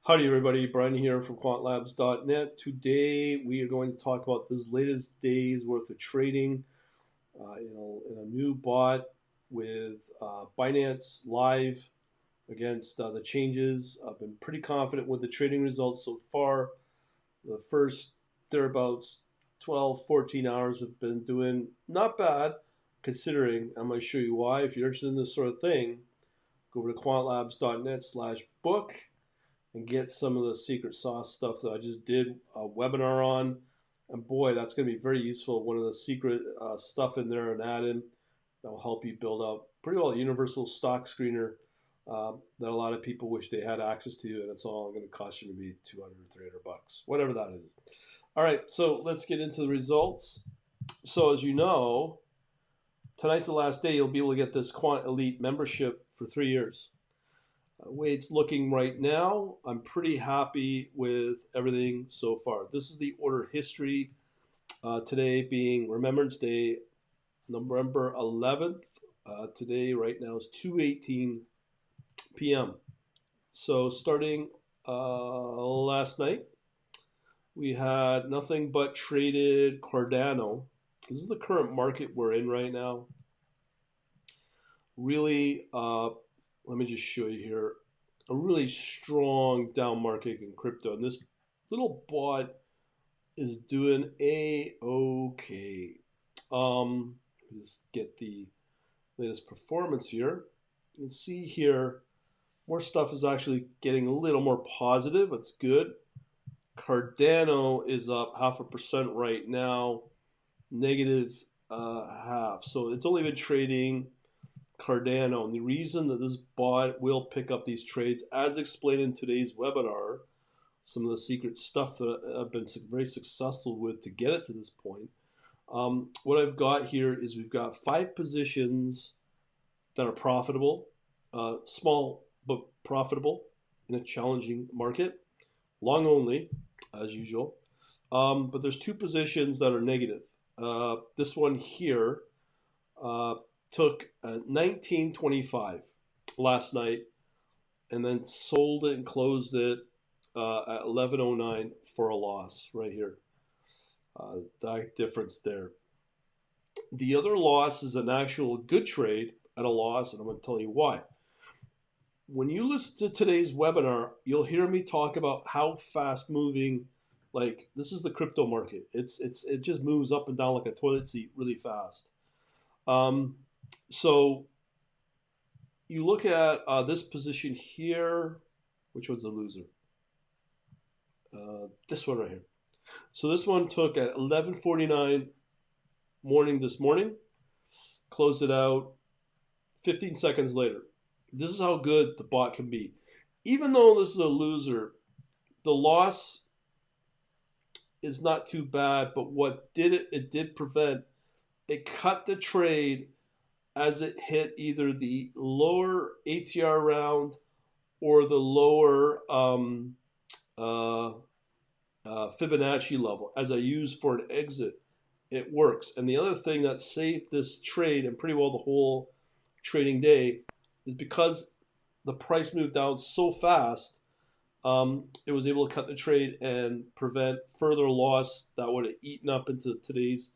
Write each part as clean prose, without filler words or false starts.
Howdy, everybody. Brian here from quantlabs.net. Today, we are going to talk about this latest day's worth of trading in a new bot with Binance Live against the changes. I've been pretty confident with the trading results so far. The first thereabouts 12, 14 hours have been doing not bad, considering. I'm going to show you why. If you're interested in this sort of thing, go over to quantlabs.net/book and get some of the secret sauce stuff that I just did a webinar on. And boy, that's going to be very useful. One of the secret stuff in there, an add-in that will help you build up pretty well a universal stock screener that a lot of people wish they had access to, and it's all going to cost you maybe 200 or 300 bucks, whatever that is. All right, so let's get into the results. So as you know, tonight's the last day you'll be able to get this Quant Elite membership for 3 years. The way it's looking right now, I'm pretty happy with everything so far. This is the order history. Today being Remembrance Day, November 11th. Today, right now, is 2:18 p.m. So starting last night, we had nothing but traded Cardano. This is the current market we're in right now. Really, let me just show you here, a really strong down market in crypto. And this little bot is doing a-okay. Just get the latest performance here. You can see here, more stuff is actually getting a little more positive. It's good. Cardano is up 0.5% right now, negative half. So it's only been trading Cardano. And the reason that this bot will pick up these trades, as explained in today's webinar, some of the secret stuff that I've been very successful with to get it to this point. What I've got here is we've got 5 positions that are profitable, small but profitable in a challenging market, long only, as usual. But there's 2 positions that are negative. This one here took 19.25 last night and then sold it and closed it at 11.09 for a loss right here. That difference there. The other loss is an actual good trade at a loss, and I'm going to tell you why. When you listen to today's webinar, you'll hear me talk about how fast moving, like this is the crypto market. It just moves up and down like a toilet seat really fast. So you look at this position here. Which one's the loser? This one right here. So this one took at 11:49 morning this morning, closed it out 15 seconds later. This is how good the bot can be. Even though this is a loser, the loss is not too bad, but what did it did prevent, it cut the trade as it hit either the lower ATR round or the lower Fibonacci level as I use for an exit. It works. And the other thing that saved this trade and pretty well the whole trading day is because the price moved down so fast, it was able to cut the trade and prevent further loss that would have eaten up into today's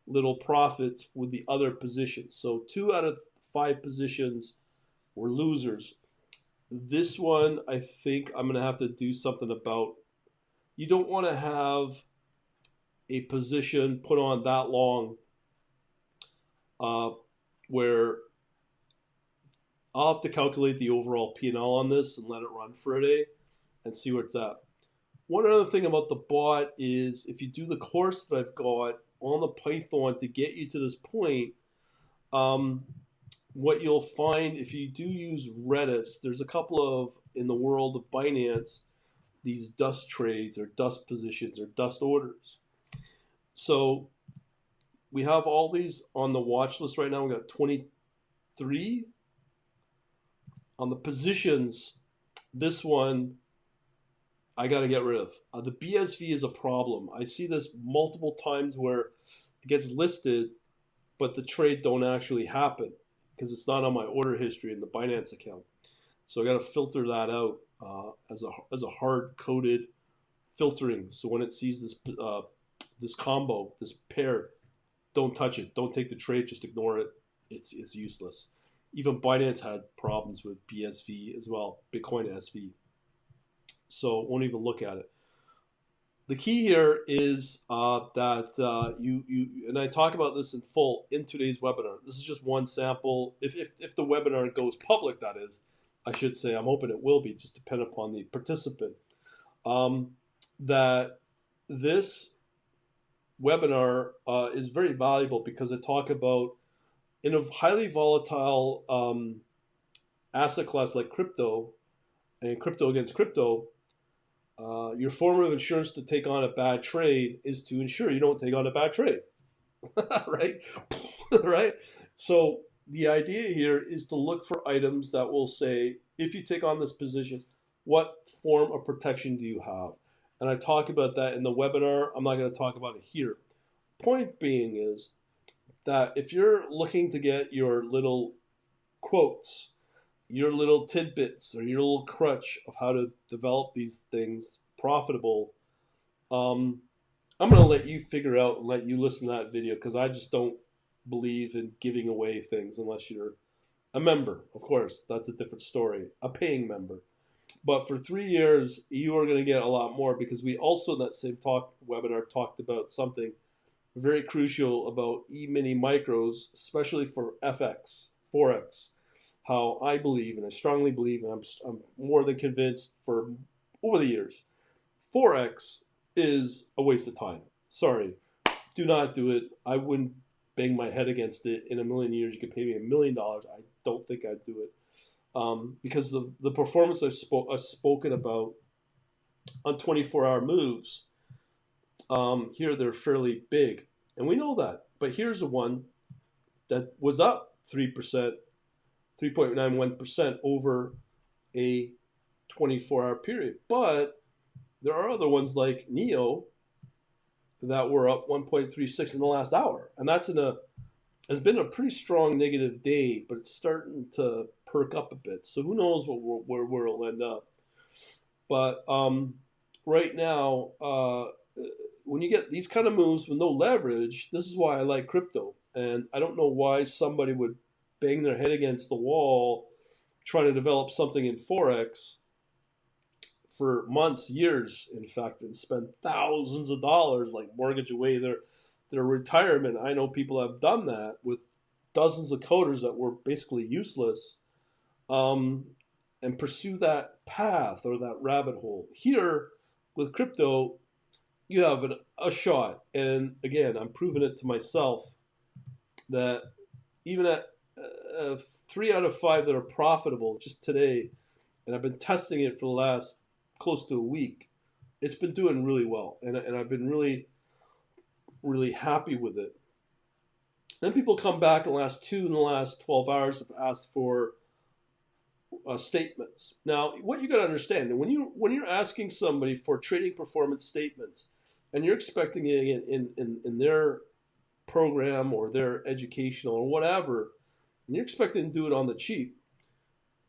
little profits with the other positions. So 2 out of 5 positions were losers. This one, I think I'm going to have to do something about. You don't want to have a position put on that long where I'll have to calculate the overall P&L on this and let it run for a day and see where it's at. One other thing about the bot is if you do the course that I've got on the Python to get you to this point, what you'll find if you do use Redis, there's a couple of, in the world of Binance, these dust trades or dust positions or dust orders. So we have all these on the watch list right now. We got 23 on the positions. This one I got to get rid of. The BSV is a problem. I see this multiple times where it gets listed, but the trade don't actually happen because it's not on my order history in the Binance account. So I got to filter that out. as a hard coded filtering. So when it sees this combo, this pair, don't touch it. Don't take the trade. Just ignore it. It's useless. Even Binance had problems with BSV as well, Bitcoin SV. So won't even look at it. The key here is that you and I talk about this in full in today's webinar. This is just one sample. If the webinar goes public, that is, I should say. I'm hoping it will be, just depend upon the participant. That this webinar is very valuable because I talk about, in a highly volatile asset class like crypto, and crypto against crypto, your form of insurance to take on a bad trade is to ensure you don't take on a bad trade, right? Right? So the idea here is to look for items that will say, if you take on this position, what form of protection do you have? And I talk about that in the webinar. I'm not going to talk about it here. Point being is that if you're looking to get your little quotes, your little tidbits, or your little crutch of how to develop these things profitable, I'm going to let you figure out and let you listen to that video, because I just don't believe in giving away things unless you're a member. Of course, that's a different story, a paying member. But for 3 years, you are going to get a lot more, because we also in that same webinar talked about something very crucial about E-mini micros, especially for Forex. How I believe, and I strongly believe, and I'm more than convinced for over the years, Forex is a waste of time. Sorry, do not do it. I wouldn't bang my head against it in a million years. You could pay me $1 million. I don't think I'd do it. Because the performance I've spoken about on 24-hour moves, here they're fairly big, and we know that. But here's a one that was up 3%, 3.91% over a 24-hour period. But there are other ones like NEO that were up 1.36 in the last hour, and has been a pretty strong negative day, but it's starting to perk up a bit. So who knows where we'll end up. But right now, when you get these kind of moves with no leverage, this is why I like crypto. And I don't know why somebody would bang their head against the wall trying to develop something in Forex for months, years, in fact, and spend thousands of dollars, like mortgage away their retirement. I know people have done that with dozens of coders that were basically useless, and pursue that path or that rabbit hole. Here, with crypto, you have a shot. And again, I'm proving it to myself that even at 3 out of 5 that are profitable just today, and I've been testing it for the last close to a week, it's been doing really well. And I've been really, really happy with it. Then people come back in the last 12 hours have asked for statements. Now, what you got to understand, and when you're asking somebody for trading performance statements, and you're expecting it in their program or their educational or whatever, and you're expecting to do it on the cheap,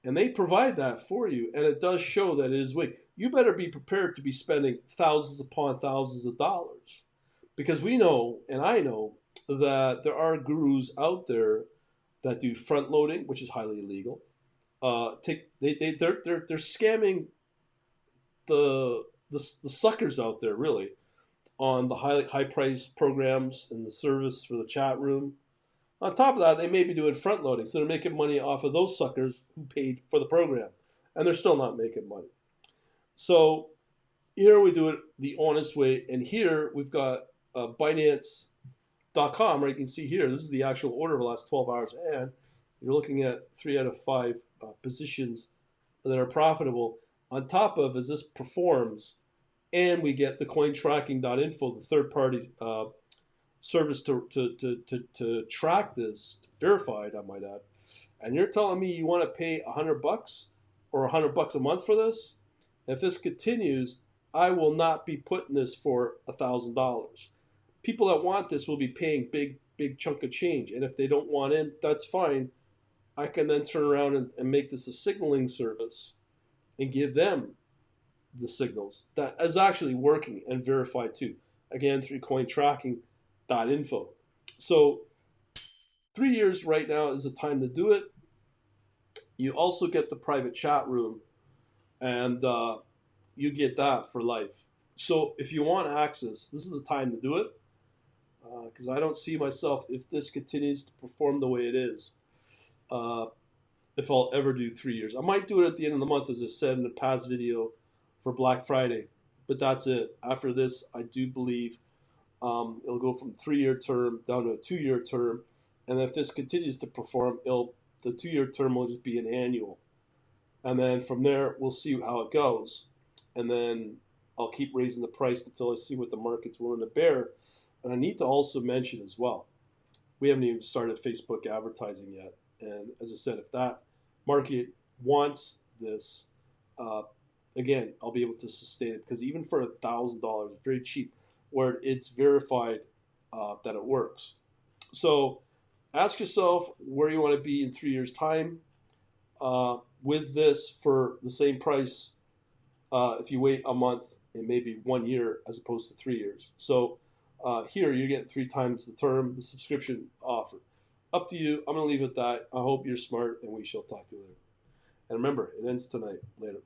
and they provide that for you, and it does show that it is weak, you better be prepared to be spending thousands upon thousands of dollars, because we know, and I know, that there are gurus out there that do front loading, which is highly illegal. They're scamming the suckers out there, really, on the high price programs and the service for the chat room. On top of that, they may be doing front loading, so they're making money off of those suckers who paid for the program, and they're still not making money. So here we do it the honest way, and here we've got Binance.com, where you can see here, this is the actual order of the last 12 hours, and you're looking at 3 out of 5 positions that are profitable. On top of, as this performs, and we get the cointracking.info, the third-party service to track this, verified, I might add. And you're telling me you want to pay $100 or $100 a month for this? If this continues, I will not be putting this for $1,000. People that want this will be paying big chunk of change, and if they don't want in, that's fine. I can then turn around and make this a signaling service and give them the signals that is actually working and verified too. Again, through cointracking.info. So 3 years right now is the time to do it. You also get the private chat room, and you get that for life. So if you want access, this is the time to do it, because I don't see myself, if this continues to perform the way it is, uh, if I'll ever do 3 years. I might do it at the end of the month, as I said in the past video, for Black Friday, but that's it. After this, I do believe it'll go from 3 year term down to a 2 year term, and if this continues to perform, the 2 year term will just be an annual, and then from there we'll see how it goes, and then I'll keep raising the price until I see what the market's willing to bear. And I need to also mention as well, we haven't even started Facebook advertising yet. And as I said, if that market wants this, uh, again, I'll be able to sustain it, because even for $1,000, very cheap, where it's verified that it works. So ask yourself where you want to be in 3 years' time with this for the same price. If you wait a month, it may be 1 year as opposed to 3 years. So here you're getting 3 times the term, the subscription offer. Up to you. I'm going to leave it at that. I hope you're smart, and we shall talk to you later. And remember, it ends tonight. Later.